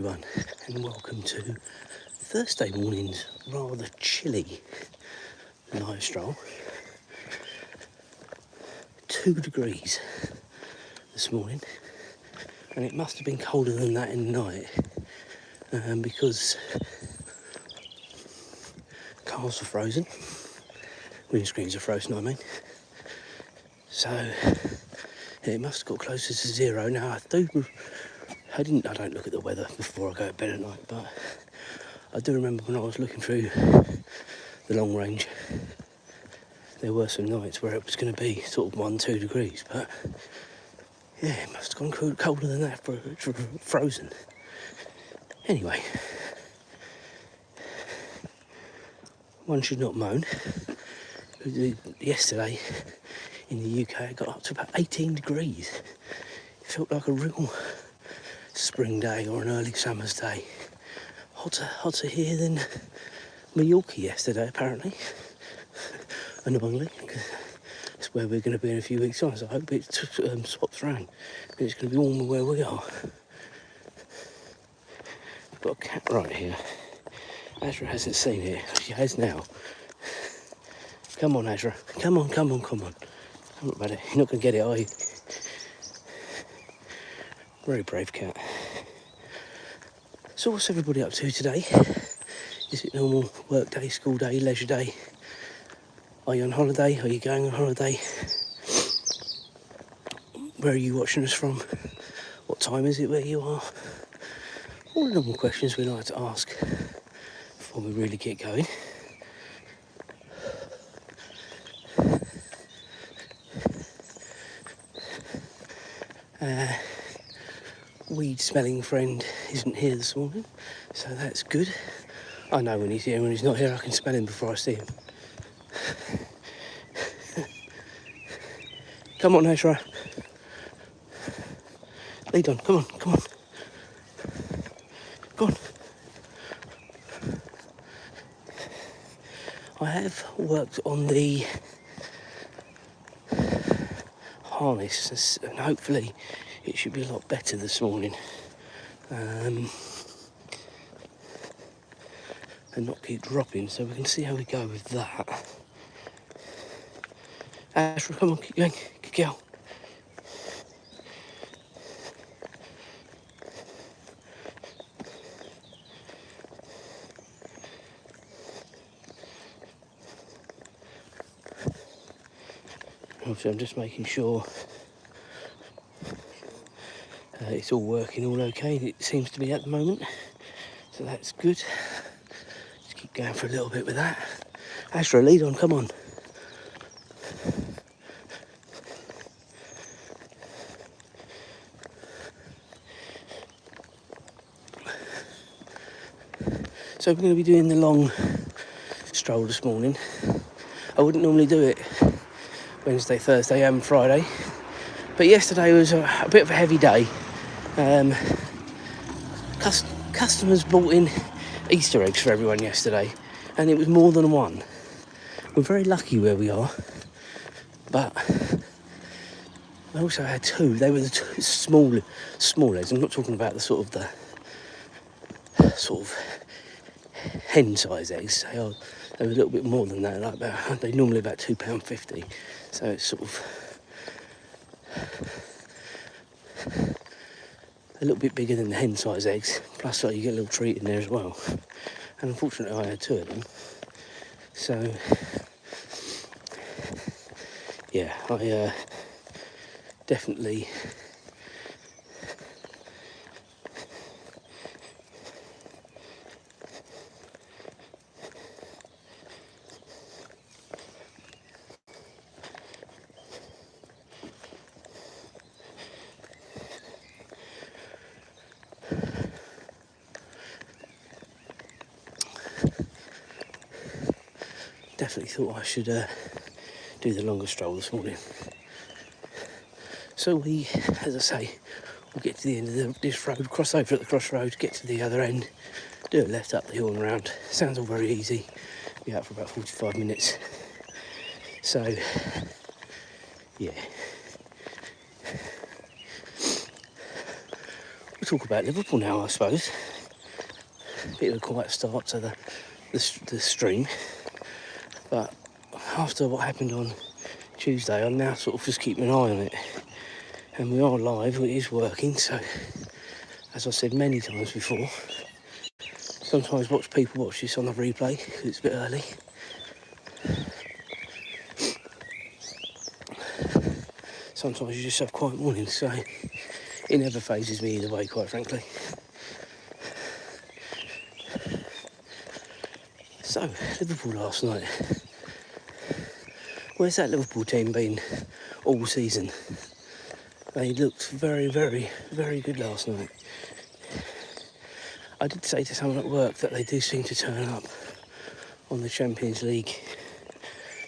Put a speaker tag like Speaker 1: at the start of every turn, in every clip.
Speaker 1: Everyone, and welcome to Thursday morning's rather chilly live stroll. 2 degrees this morning, and it must have been colder than that in the night because cars are frozen, windscreens are frozen I mean, so it must have got closer to zero. Now I don't look at the weather before I go to bed at night, but I do remember when I was looking through the long range, there were some nights where it was going to be sort of 1-2 degrees, but yeah, it must have gone colder than that for frozen. Anyway, one should not moan. Yesterday in the UK it got up to about 18 degrees. It felt like a real spring day or an early summer's day. Hotter here than Mallorca yesterday apparently. Annoyingly, because it's where we're going to be in a few weeks' time, so I hope it swaps round and it's going to be warmer where we are. We've got a cat right here. Azra hasn't seen it. She has now. Come on, Azra. Come on. Come on, buddy. You're not going to get it, are you? Very brave cat. So what's everybody up to today? Is it normal work day, school day, leisure day? Are you on holiday? Are you going on holiday? Where are you watching us from? What time is it where you are? All the normal questions we like to ask before we really get going. Weed smelling friend isn't here this morning, so that's good. I know when he's here and when he's not here I can smell him before I see him. Come on, Azra. Lead on, come on. Go on. I have worked on the harness and hopefully it should be a lot better this morning. And not keep dropping, so we can see how we go with that. Azra, come on, keep going, good girl. Obviously I'm just making sure it's all working all okay. It seems to be at the moment, so that's good. Just keep going for a little bit with that. Azra, lead on, come on. So we're going to be doing the long stroll this morning. I wouldn't normally do it Wednesday, Thursday and Friday, but yesterday was a bit of a heavy day. Customers brought in Easter eggs for everyone yesterday, and it was more than one. We're very lucky where we are, but I also had two. They were the two small eggs. I'm not talking about the sort of hen size eggs. They were a little bit more than that. They're normally about £2.50, so it's sort of a little bit bigger than the hen size eggs, plus you get a little treat in there as well. And unfortunately I had two of them, so yeah, I definitely thought I should do the longer stroll this morning. So we, as I say, we'll get to the end of this road, cross over at the crossroads, get to the other end, do a left up the hill and around. Sounds all very easy. Be out for about 45 minutes. So, yeah. We'll talk about Liverpool now, I suppose. bit of a quiet start to the stream, but after what happened on Tuesday, I'm now sort of just keeping an eye on it, and we are live, it is working. So as I said many times before, sometimes people watch this on the replay because it's a bit early. Sometimes you just have quiet mornings, so it never phases me either way, quite frankly. So, Liverpool last night. Where's that Liverpool team been all season? They looked very, very, very good last night. I did say to someone at work that they do seem to turn up on the Champions League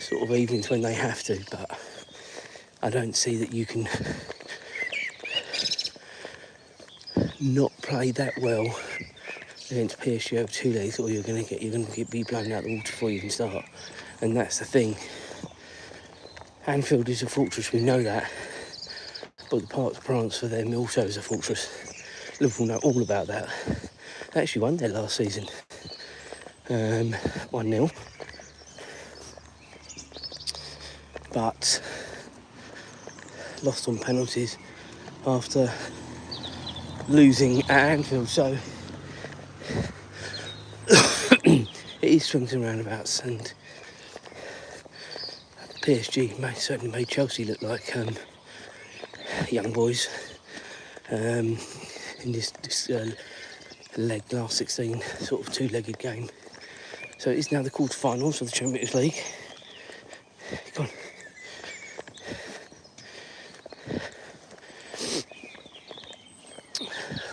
Speaker 1: sort of evenings when they have to, but I don't see that you can not play that well against PSG over 2 days, or you're going to be blown out the water before you can start. And that's the thing. Anfield is a fortress, we know that, but the Parc des Princes for them also is a fortress. Liverpool know all about that. They actually won there last season, 1-0. But lost on penalties after losing at Anfield, so it is swings and roundabouts, and PSG certainly made Chelsea look like young boys in this last 16 sort of two-legged game. So it is now the quarter-finals of the Champions League. Go on.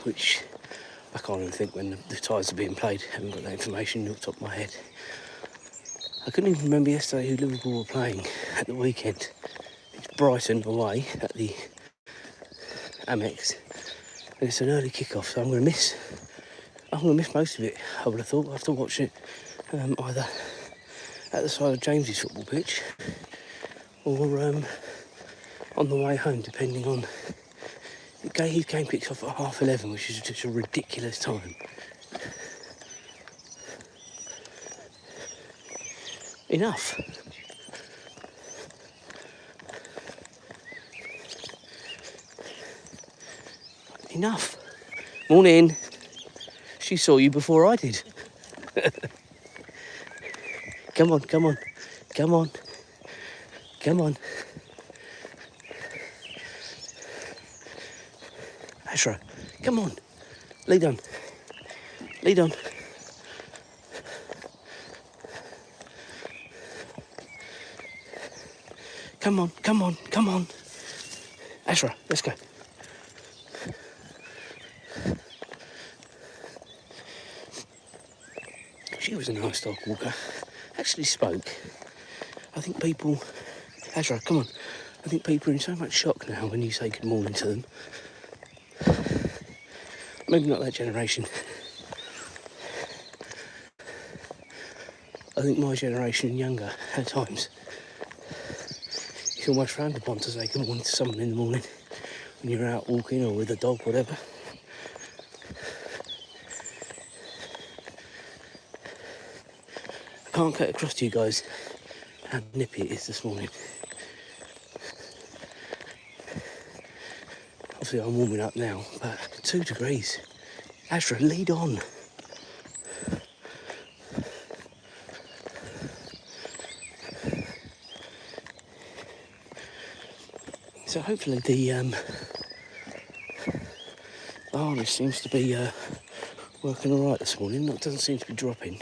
Speaker 1: Which I can't even think when the ties are being played. I haven't got that information off the top of my head. I couldn't even remember yesterday who Liverpool were playing at the weekend. It's Brighton away at the Amex, and it's an early kick-off, so I'm going to miss most of it. I would have thought. I have to watch it either at the side of James's football pitch or on the way home, depending on. His game kicks off at 11:30, which is just a ridiculous time. Enough. Enough. Morning. She saw you before I did. Come on, come on, come on, come on. Azra, come on. Lead on. Lead on. Come on, come on, come on. Azra, let's go. She was a nice dog walker. Actually spoke. I think people... Azra, come on. I think people are in so much shock now when you say good morning to them. Maybe not that generation. I think my generation and younger, at times, it's almost frowned upon to say good morning to someone in the morning when you're out walking or with a dog, whatever. I can't get across to you guys how nippy it is this morning. Obviously I'm warming up now, but 2 degrees. Azra, lead on. So hopefully the harness seems to be working all right this morning. It doesn't seem to be dropping.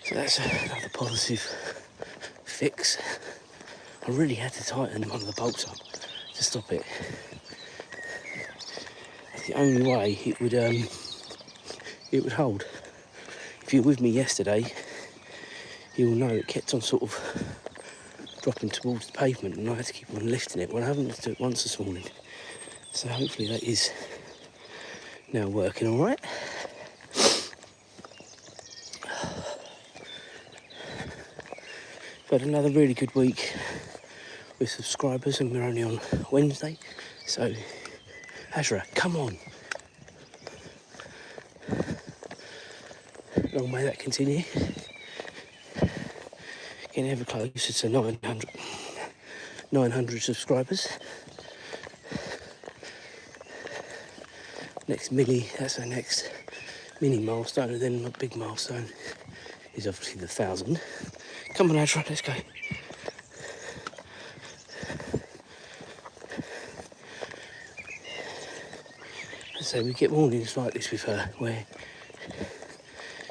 Speaker 1: So that's another positive fix. I really had to tighten one of the bolts up to stop it. That's the only way it would hold. If you were with me yesterday, you'll know it kept on sort of dropping towards the pavement, and I had to keep on lifting it. Well, I haven't lifted it once this morning, so hopefully that is now working all right. But another really good week with subscribers, and we're only on Wednesday, so Azra, come on. Long may that continue. Getting ever closer to 900 subscribers. That's our next mini milestone, and then my big milestone is obviously the 1,000. Come on, Azra, let's go. So we get mornings like this with her where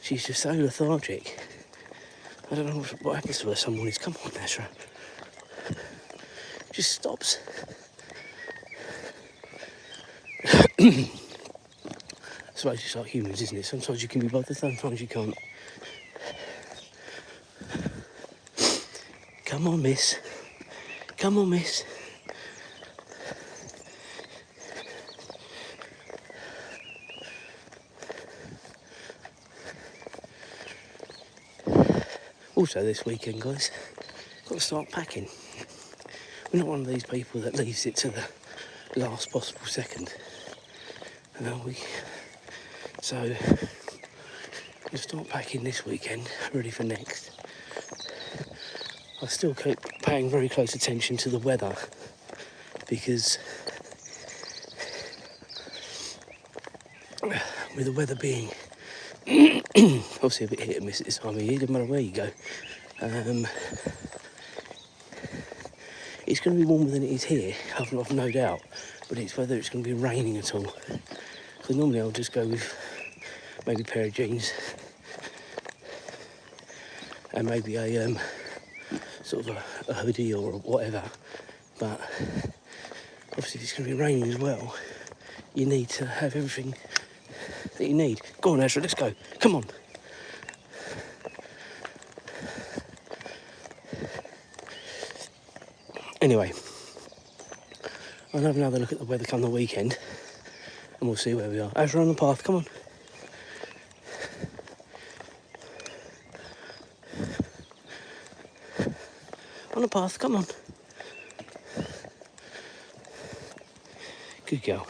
Speaker 1: she's just so lethargic. I don't know what happens to her some mornings. Come on, Azra. Just stops. I suppose it's like humans, isn't it? Sometimes you can be bothered, sometimes you can't. Come on, miss. Come on, miss. Also this weekend, guys, got to start packing. We're not one of these people that leaves it to the last possible second. So we'll start packing this weekend, ready for next. I still keep paying very close attention to the weather because with the weather being obviously a bit hit and miss at this time of year, no matter where you go. It's going to be warmer than it is here, I've no doubt, but it's whether it's going to be raining at all. Because normally I'll just go with maybe a pair of jeans and maybe a sort of a hoodie or whatever. But obviously if it's going to be raining as well, you need to have everything that you need. Go on, Azra, let's go. Come on. Anyway, I'll have another look at the weather come the weekend and we'll see where we are. Azra, on the path, come on. On the path, come on. Good girl.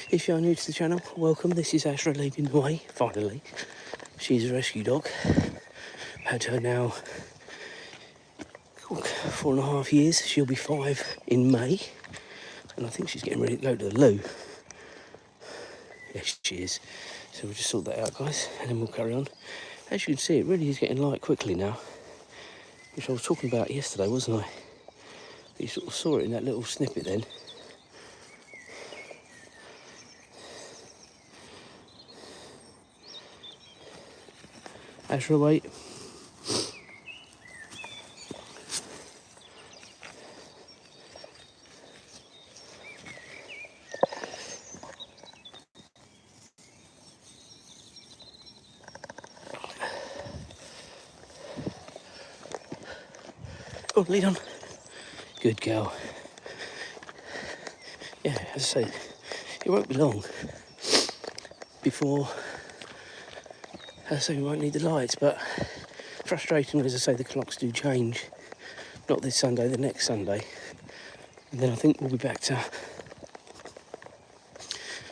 Speaker 1: If you are new to the channel, welcome. This is Azra leading the way, finally. She's a rescue dog. Had her now 4.5 years. She'll be 5 in May. And I think she's getting ready to go to the loo. Yes, she is. So we'll just sort that out, guys, and then we'll carry on. As you can see, it really is getting light quickly now, which I was talking about yesterday, wasn't I? You sort of saw it in that little snippet then. Azra, wait. Go on, lead on. Good girl. Yeah, as I say, it won't be long before, as I say, we won't need the lights, but frustratingly, as I say, the clocks do change. Not this Sunday, the next Sunday. And then I think we'll be back to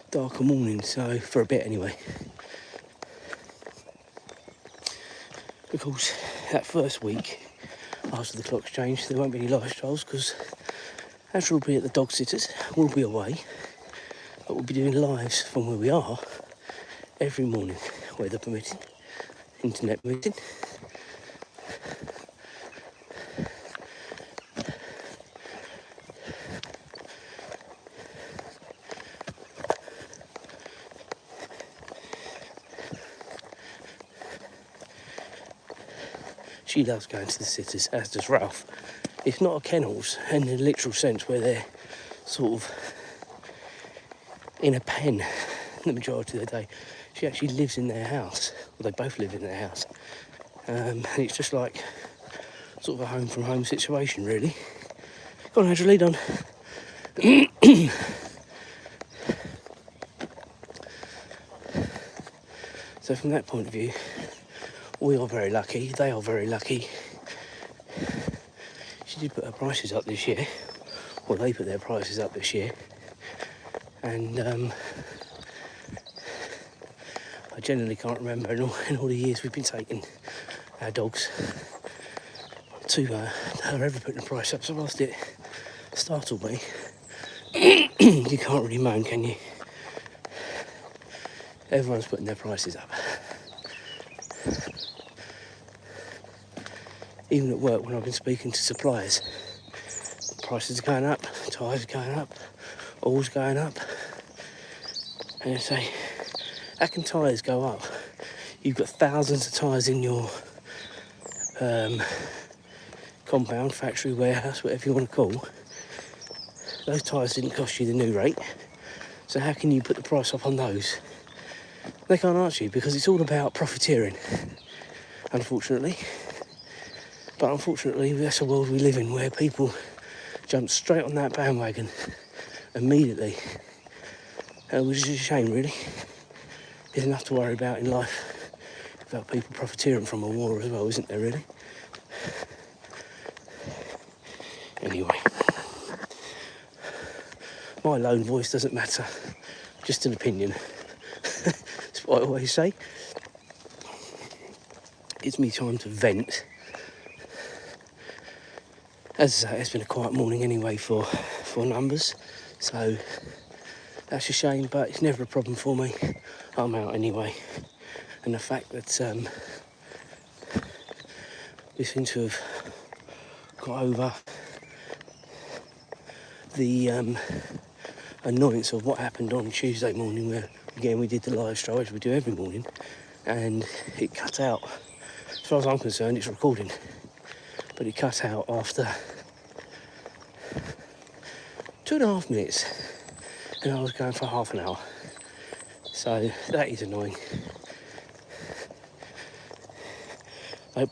Speaker 1: darker morning, so for a bit anyway. Of course, that first week, after the clocks change, there won't be any lifestyles because Azra will be at the dog sitters, we'll be away, but we'll be doing lives from where we are every morning, weather permitting, internet permitting. She loves going to the sitters, as does Ralph. It's not a kennels in the literal sense where they're sort of in a pen the majority of the day. She actually lives in their house, or they both live in their house. And it's just like sort of a home from home situation, really. Go on, Azra, lead on. So from that point of view, we are very lucky, they are very lucky. She did put her prices up this year, or they put their prices up this year, and I I genuinely can't remember in all the years we've been taking our dogs to her ever putting the price up. So whilst it startled me, you can't really moan, can you? Everyone's putting their prices up. Even at work, when I've been speaking to suppliers, prices are going up, tyres are going up, oil's going up. And they say, how can tyres go up? You've got thousands of tyres in your compound, factory, warehouse, whatever you want to call. Those tyres didn't cost you the new rate, so how can you put the price up on those? They can't answer you because it's all about profiteering, unfortunately. But unfortunately, that's the world we live in, where people jump straight on that bandwagon immediately, which is a shame, really. There's enough to worry about in life about people profiteering from a war as well, isn't there, really? Anyway, my lone voice doesn't matter, just an opinion. That's what I always say. Gives me time to vent. As I say, it's been a quiet morning anyway for numbers, so that's a shame, but it's never a problem for me. I'm out anyway, and the fact that we seem to have got over the annoyance of what happened on Tuesday morning, where again we did the live stroll as we do every morning, and it cut out. As far as I'm concerned, it's recording, but it cut out after 2.5 minutes, and I was going for half an hour. So that is annoying.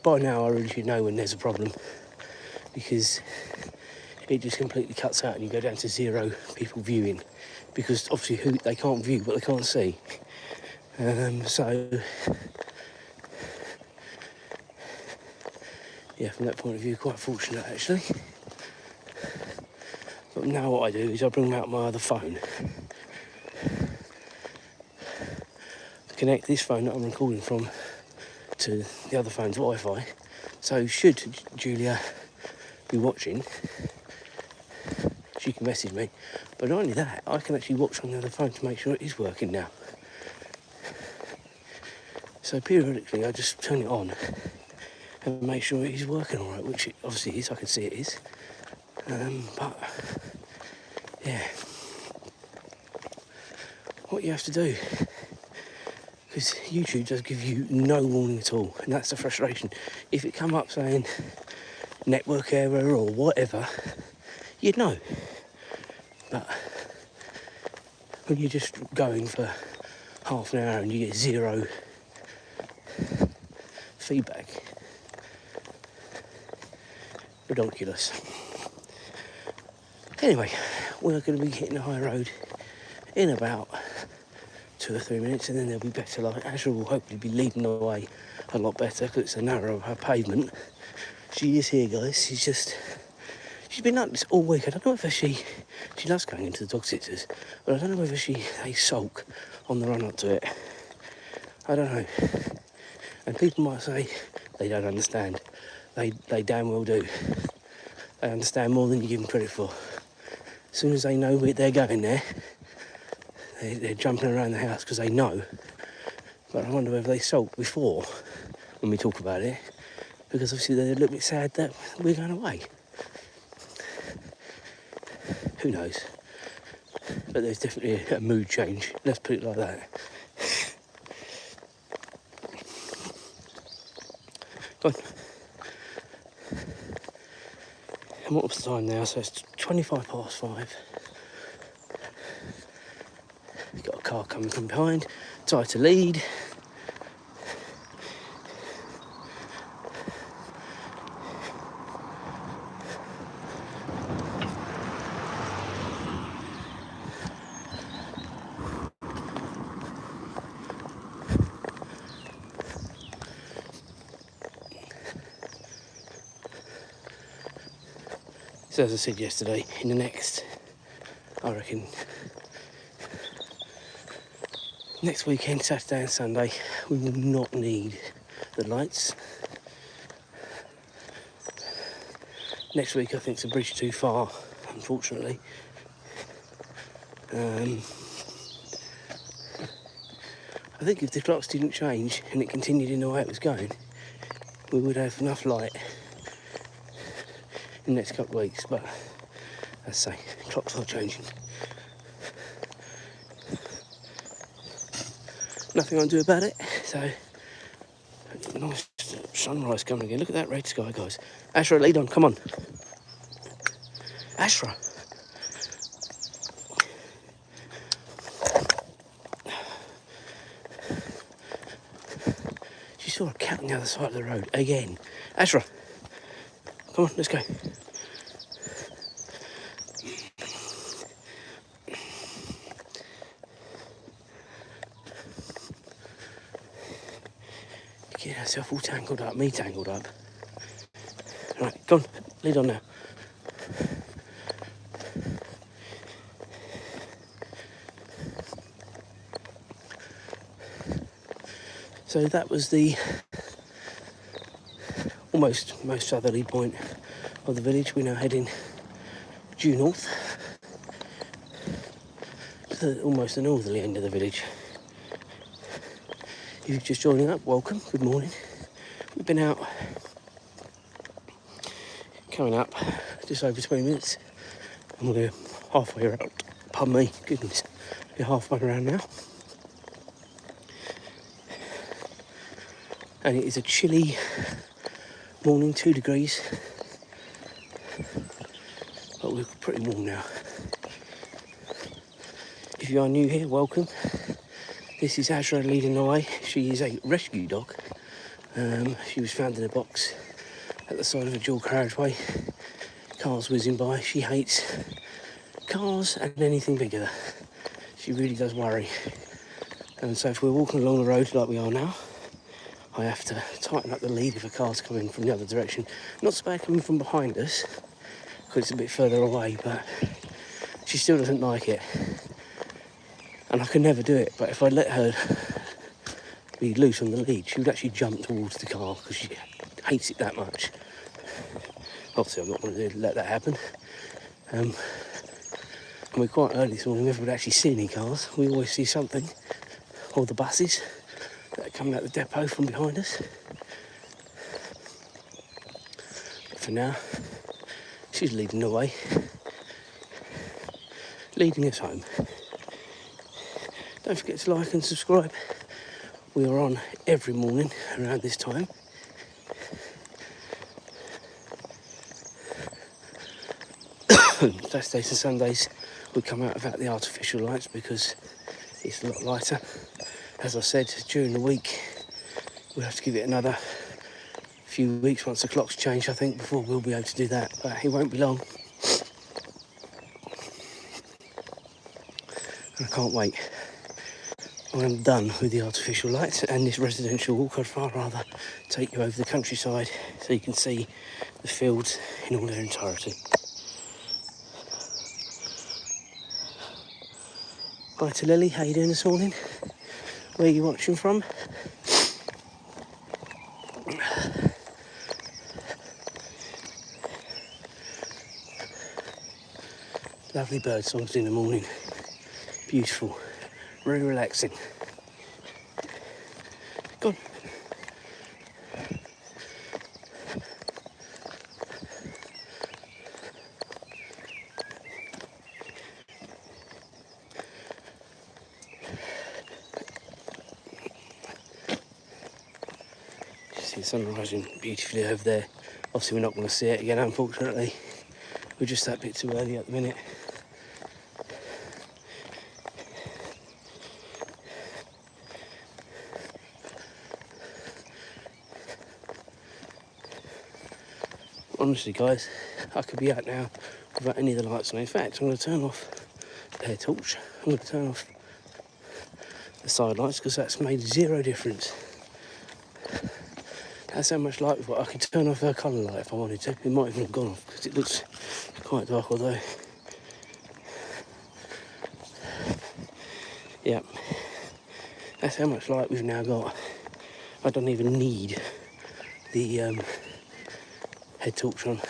Speaker 1: By now I really should know when there's a problem, because it just completely cuts out and you go down to 0 people viewing, because obviously they can't view what they can't see. So yeah, from that point of view, quite fortunate actually. But now what I do is I bring out my other phone, connect this phone that I'm recording from to the other phone's Wi-Fi. So should Julia be watching, she can message me. But not only that, I can actually watch on the other phone to make sure it is working now. So periodically I just turn it on and make sure it is working all right, which it obviously is. I can see it is. But yeah, what you have to do, because YouTube does give you no warning at all, and that's the frustration. If it come up saying network error or whatever, you'd know. But when you're just going for half an hour and you get 0 feedback, ridiculous. Anyway, we're going to be hitting the high road in about 2 or 3 minutes, and then there'll be better light. Azra will hopefully be leading the way a lot better because it's a narrower pavement. She is here, guys. She's been like this all week. I don't know whether she loves going into the dog sitters, but I don't know whether they sulk on the run up to it. I don't know. And people might say they don't understand. They damn well do. They understand more than you give them credit for. As soon as they know where they're going there, they're jumping around the house because they know. But I wonder whether they sulk before when we talk about it, because obviously they're a little bit sad that we're going away. Who knows? But there's definitely a mood change, let's put it like that. Go on. And what was the time now? So it's 5:25. Got a car coming from behind, try to lead. So as I said yesterday, in the next, I reckon, Next weekend, Saturday and Sunday, we will not need the lights. Next week, I think it's a bridge too far, unfortunately. I think if the clocks didn't change and it continued in the way it was going, we would have enough light in the next couple of weeks, but as I say, clocks are changing. Nothing I can do about it, so nice sunrise coming again. Look at that red sky, guys. Azra, lead on, come on. Azra. She saw a cat on the other side of the road again. Azra, come on, let's go. Get herself all tangled up, me tangled up. Right, go on, lead on now. So that was the almost most southerly point of the village. We're now heading due north to almost the northerly end of the village. If you're just joining up, welcome, good morning. We've been out, coming up just over 20 minutes, and we're halfway out. Pardon me, goodness, we're halfway around now. And it is a chilly morning, 2 degrees, but we're pretty warm now. If you are new here, welcome. This is Azra leading the way. She is a rescue dog. She was found in a box at the side of a dual carriageway. Cars whizzing by. She hates cars and anything bigger. She really does worry. And so if we're walking along the road like we are now, I have to tighten up the lead if a car's coming from the other direction. Not so bad coming from behind us, because it's a bit further away, but she still doesn't like it. And I can never do it, but if I let her be loose on the lead, she would actually jump towards the car because she hates it that much. Obviously, I'm not going to let that happen. And we're quite early this morning, we haven't actually seen any cars. We always see something, or the buses that are coming out the depot from behind us. But for now, she's leading the way, leading us home. Don't forget to like and subscribe. We are on every morning around this time. Saturdays and Sundays we come out without the artificial lights because it's a lot lighter. As I said, during the week we'll have to give it another few weeks once the clocks change, I think, before we'll be able to do that, but it won't be long. And I can't wait. When I'm done with the artificial lights and this residential walk, I'd far rather take you over the countryside so you can see the fields in all their entirety. Hi to Lily, how you doing this morning? Where are you watching from? Lovely bird songs in the morning. Beautiful, very relaxing. Go on. See the sun rising beautifully over there. Obviously we're not going to see it again, unfortunately. We're just that bit too early at the minute. Honestly, guys, I could be out now without any of the lights on. In fact, I'm going to turn off the air torch. I'm going to turn off the side lights because that's made zero difference. That's how much light we've got. I could turn off her colour light if I wanted to. It might even have gone off because it looks quite dark, although... Yeah, That's how much light we've now got. I don't even need the head torch on.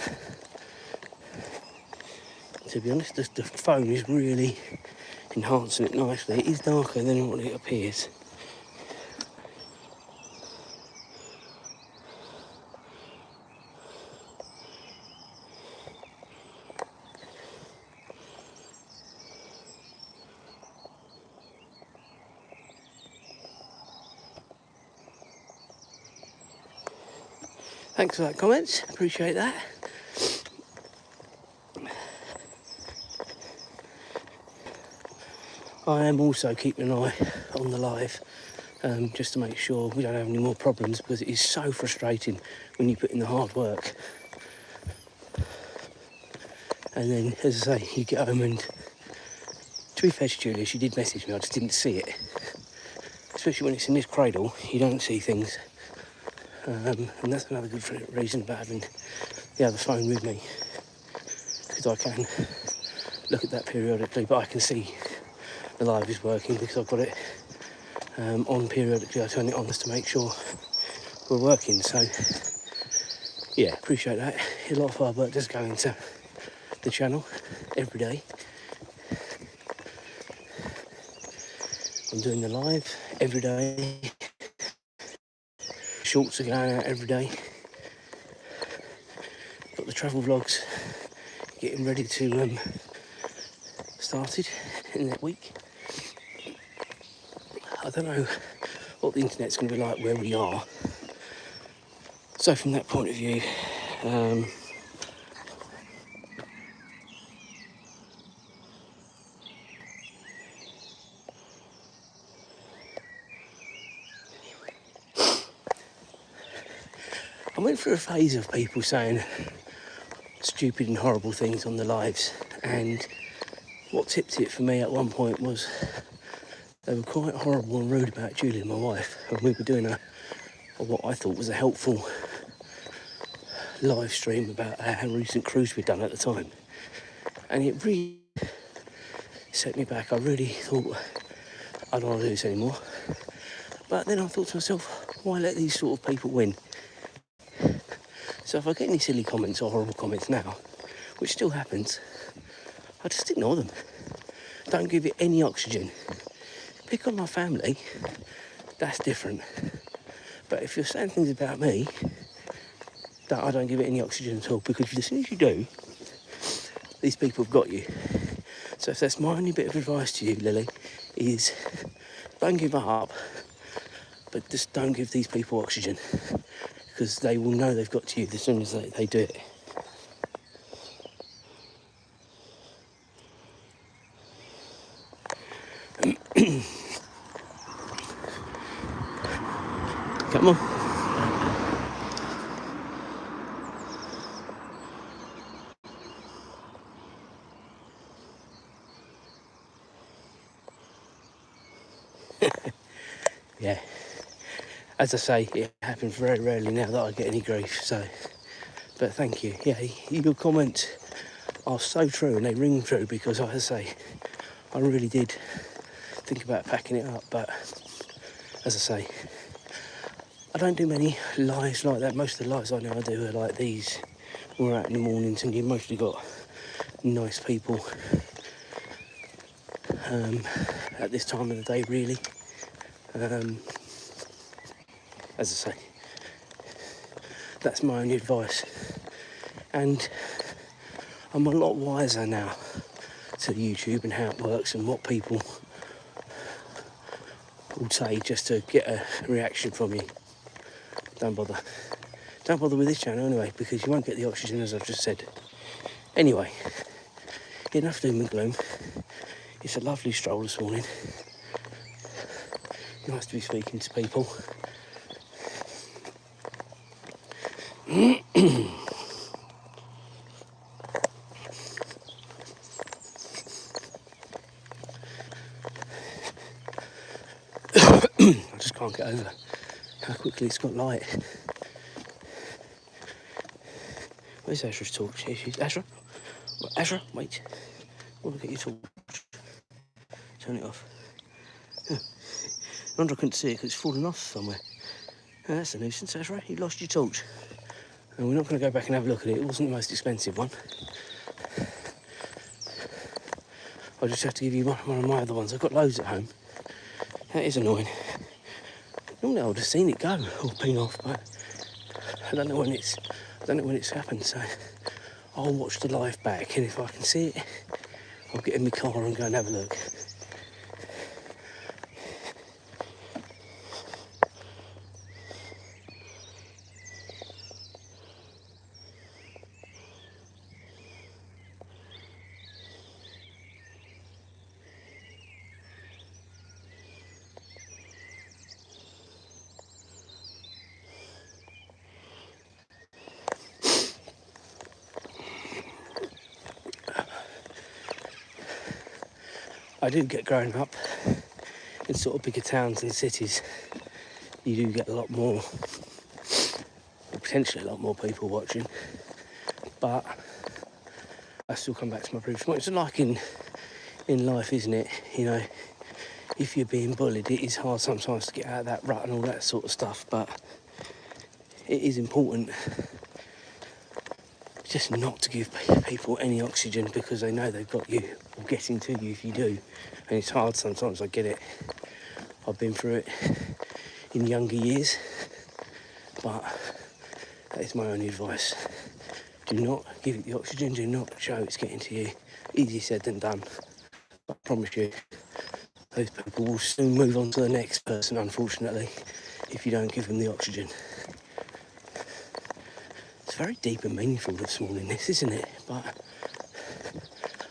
Speaker 1: To be honest, the phone is really enhancing it nicely. It is darker than what it appears. Thanks for that comment, appreciate that. I am also keeping an eye on the live, just to make sure we don't have any more problems, because it is so frustrating when you put in the hard work. And then, as I say, you get home and, to be fair to Julia, she did message me, I just didn't see it. Especially when it's in this cradle, you don't see things. And that's another good reason about having the other phone with me, because I can look at that periodically, but I can see the live is working because I've got it on periodically. I turn it on just to make sure we're working. So yeah, appreciate that. A lot of hard work does go into the channel every day. I'm doing the live every day. Shorts are going out every day. Got the travel vlogs getting ready to started in that week. I don't know what the internet's going to be like where we are. So from that point of view, I went through a phase of people saying stupid and horrible things on the lives, and what tipped it for me at one point was they were quite horrible and rude about Julie and my wife, and we were doing a what I thought was a helpful live stream about our recent cruise we'd done at the time, and it really set me back. I really thought I don't want to do this anymore, but then I thought to myself, why let these sort of people win? So if I get any silly comments or horrible comments now, which still happens, I just ignore them. Don't give it any oxygen. Pick on my family, that's different. But if you're saying things about me, that I don't give it any oxygen at all, because as soon as you do, these people have got you. So if that's my only bit of advice to you, Lily, is don't give up, but just don't give these people oxygen, because they will know they've got to you as soon as they do it. Come on. Yeah. As I say, it happens very rarely now that I get any grief, so. But thank you. Yeah, your comments are so true, and they ring true, because, as I say, I really did think about packing it up, but as I say, I don't do many lives like that. Most of the lives I know I do are like these. We're out in the mornings and you've mostly got nice people at this time of the day, really. As I say, that's my only advice. And I'm a lot wiser now to YouTube and how it works and what people will say just to get a reaction from you. Don't bother. Don't bother with this channel anyway, because you won't get the oxygen, as I've just said. Anyway, enough doom and gloom. It's a lovely stroll this morning. Nice to be speaking to people. I just can't get over how quickly it's got light. Where's Azra's torch? Here she is. Azra? Azra, wait. I want to get your torch. Turn it off. wonder I couldn't see it because it's fallen off somewhere. That's a nuisance, Azra. You lost your torch. And we're not going to go back and have a look at it. It wasn't the most expensive one. I'll just have to give you one of my other ones. I've got loads at home. That is annoying. Normally I would have seen it go or ping off, but I don't know when it's happened. So I'll watch the live back, and if I can see it, I'll get in my car and go and have a look. I do get growing up in sort of bigger towns and cities, you do get a lot more, or potentially a lot more people watching, but I still come back to my previous point. It's like in life, isn't it? You know, if you're being bullied, it is hard sometimes to get out of that rut and all that sort of stuff, but it is important just not to give people any oxygen because they know they've got you or getting to you if you do. And it's hard sometimes, I get it. I've been through it in younger years, but that is my only advice. Do not give it the oxygen, do not show it's getting to you. Easier said than done. But I promise you, those people will soon move on to the next person, unfortunately, if you don't give them the oxygen. It's very deep and meaningful this morning, this, isn't it? But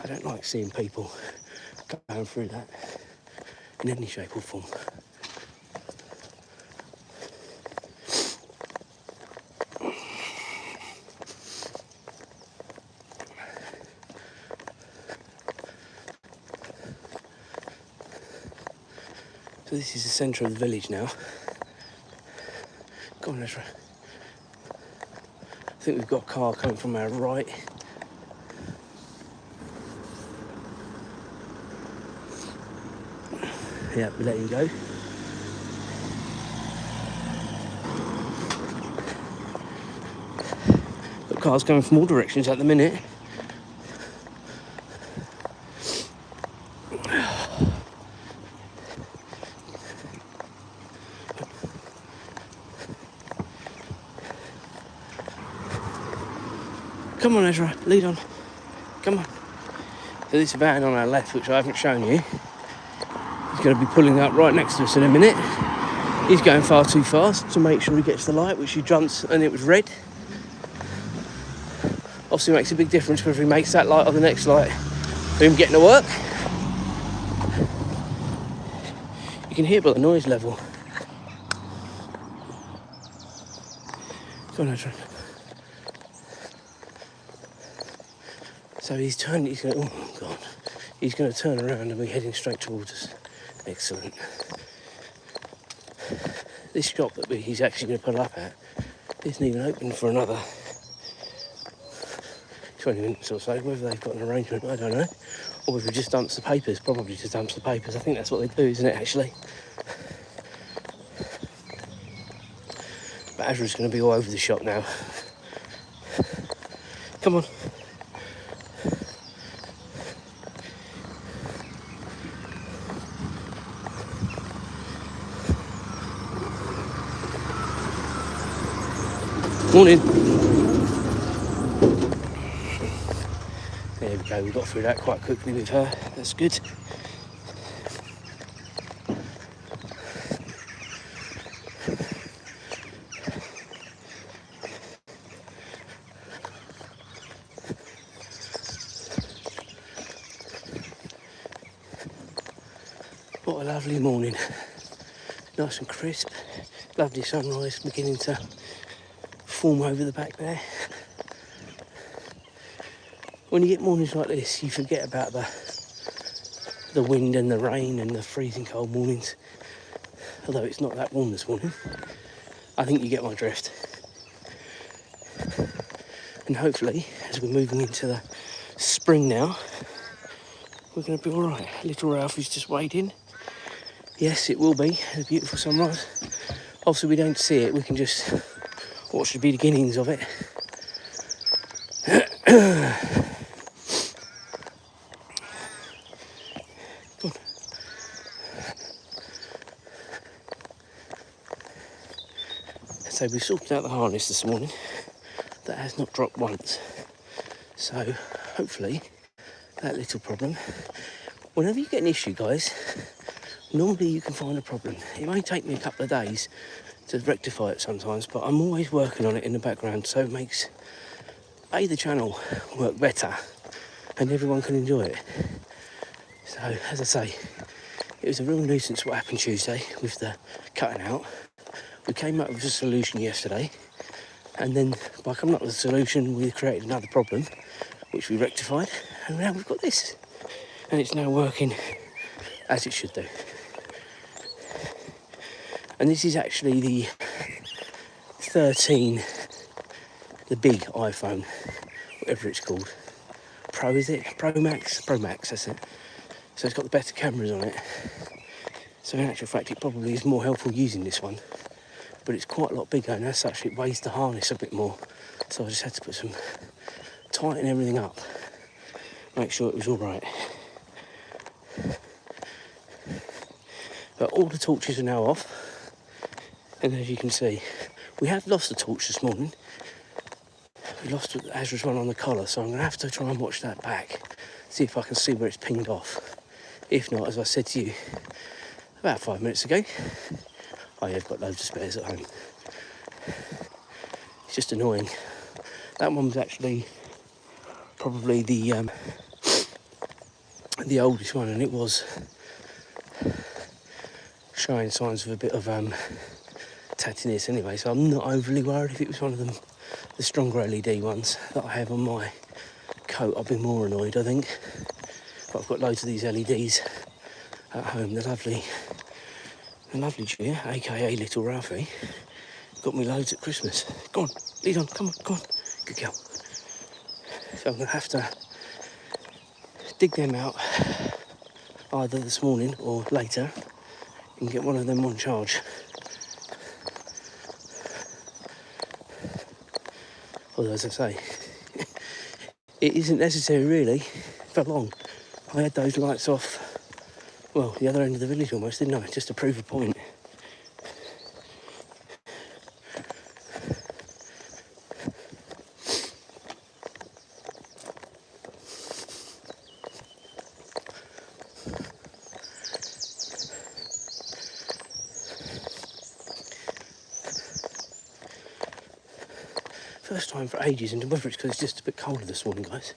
Speaker 1: I don't like seeing people going through that in any shape or form. So this is the centre of the village now. Go on, Azra. I think we've got a car coming from our right. Yeah, we let him go. Got cars coming from all directions at the minute. Come on, Azra, lead on. Come on. So this van on our left, which I haven't shown you, he's going to be pulling up right next to us in a minute. He's going far too fast to make sure he gets the light, which he jumps and it was red. Obviously makes a big difference whether he makes that light or the next light for him getting to work. You can hear it by the noise level. Go on, Azra. So he's going to, oh God, he's going to turn around and be heading straight towards us. Excellent. This shop that he's actually going to pull up at isn't even open for another 20 minutes or so. Whether they've got an arrangement, I don't know. Or whether he just dumps the papers, probably just dumps the papers. I think that's what they do, isn't it, actually? But Azra's going to be all over the shop now. Come on. Morning. There we go, we got through that quite quickly with her. That's good. What a lovely morning. Nice and crisp. Lovely sunrise beginning to form over the back there. When you get mornings like this, you forget about the wind and the rain and the freezing cold mornings. Although it's not that warm this morning. I think you get my drift. And hopefully, as we're moving into the spring now, we're going to be all right. Little Ralphie's just weighed in. Yes, it will be a beautiful sunrise. Obviously, we don't see it, we can just watch the beginnings of it. Come on. So we sorted out the harness this morning. That has not dropped once. So hopefully that little problem. Whenever you get an issue, guys, normally you can find a problem. It may take me a couple of days to rectify it sometimes, but I'm always working on it in the background, so it makes the channel work better and everyone can enjoy it. So as I say, it was a real nuisance what happened Tuesday with the cutting out. We came up with a solution yesterday, and then by coming up with a solution we created another problem which we rectified, and now we've got this, and it's now working as it should do. And this is actually the 13, the big iPhone, whatever it's called. Pro, is it? Pro Max? Pro Max, that's it. So it's got the better cameras on it. So in actual fact, it probably is more helpful using this one. But it's quite a lot bigger, and as such, it weighs the harness a bit more. So I just had to put some, tighten everything up, make sure it was all right. But all the torches are now off. And as you can see, we have lost a torch this morning. We lost Azra's one on the collar, so I'm going to have to try and watch that back, see if I can see where it's pinged off. If not, as I said to you about 5 minutes ago, yeah, I've got loads of spares at home. It's just annoying. That one was actually probably the oldest one, and it was showing signs of a bit of tattiness anyway, so I'm not overly worried. If it was one of them, the stronger LED ones that I have on my coat, I'd be more annoyed, I think. But I've got loads of these LEDs at home. The lovely Gia, aka Little Ralphie, got me loads at Christmas. Go on, lead on, come on. Good girl. So I'm going to have to dig them out either this morning or later and get one of them on charge. Although, as I say, it isn't necessary really for long. I had those lights off, well, the other end of the village almost, didn't I? Just to prove a point. First time for ages, and whether it's because it's just a bit colder this morning, guys,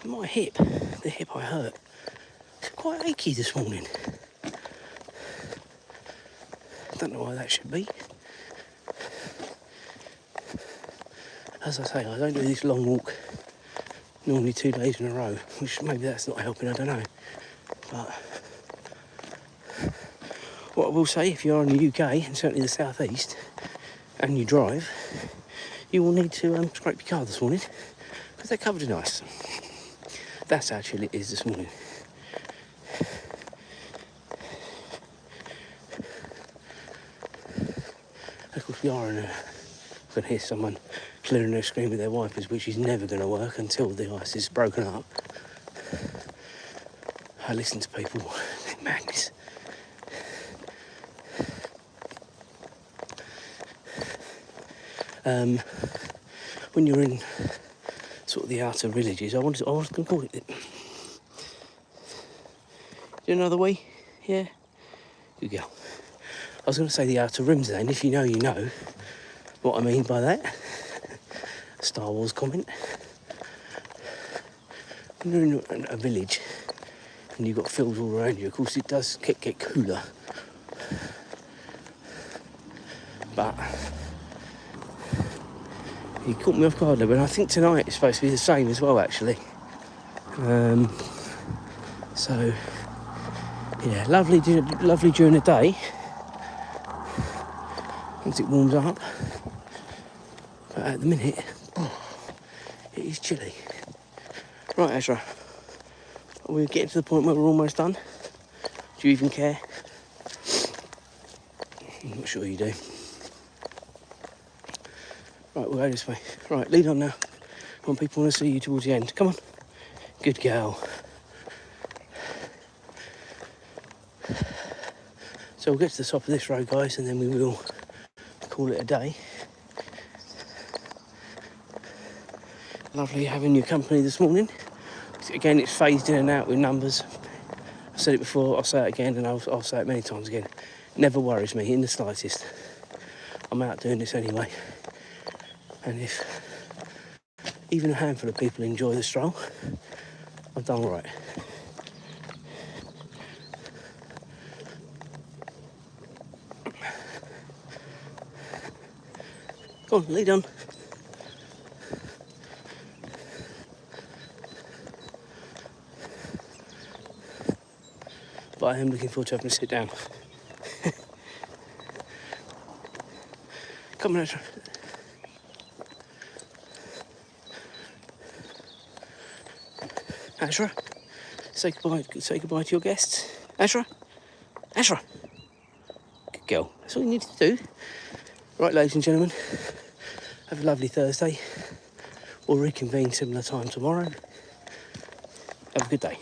Speaker 1: my hip, the hip I hurt, it's quite achy this morning. I don't know why that should be. As I say, I don't do this long walk normally 2 days in a row, which maybe that's not helping, I don't know. But what I will say, if you're in the UK, and certainly the southeast, and you drive, you will need to scrape your car this morning, because they're covered in ice. That's how chill it is this morning. Of course, we are in a... I can hear someone clearing their screen with their wipers, which is never going to work until the ice is broken up. I listen to people, they're madness. When you're in sort of the outer villages, I was going to call it... Do another wee? Yeah? Good girl. I was going to say the outer rims then, if you know, you know what I mean by that. Star Wars comment. When you're in a village and you've got fields all around you, of course it does get cooler. But he caught me off guard there, but I think tonight it's supposed to be the same as well, actually. So, yeah, lovely during the day once it warms up. But at the minute, it is chilly. Right, Azra, are we getting to the point where we're almost done? Do you even care? I'm not sure you do. Right, we'll go this way. Right, lead on now. Come on, people want to see you towards the end. Come on. Good girl. So we'll get to the top of this road, guys, and then we will call it a day. Lovely having your company this morning. Again, it's phased in and out with numbers. I said it before, I'll say it again, and I'll say it many times again. Never worries me in the slightest. I'm out doing this anyway. And if even a handful of people enjoy the stroll, I've done all right. Go on, lead on. But I am looking forward to having to sit down. Come on, Azra. Azra, say goodbye to your guests. Azra, Azra. Good girl. That's all you needed to do. Right, ladies and gentlemen, have a lovely Thursday. We'll reconvene similar time tomorrow. Have a good day.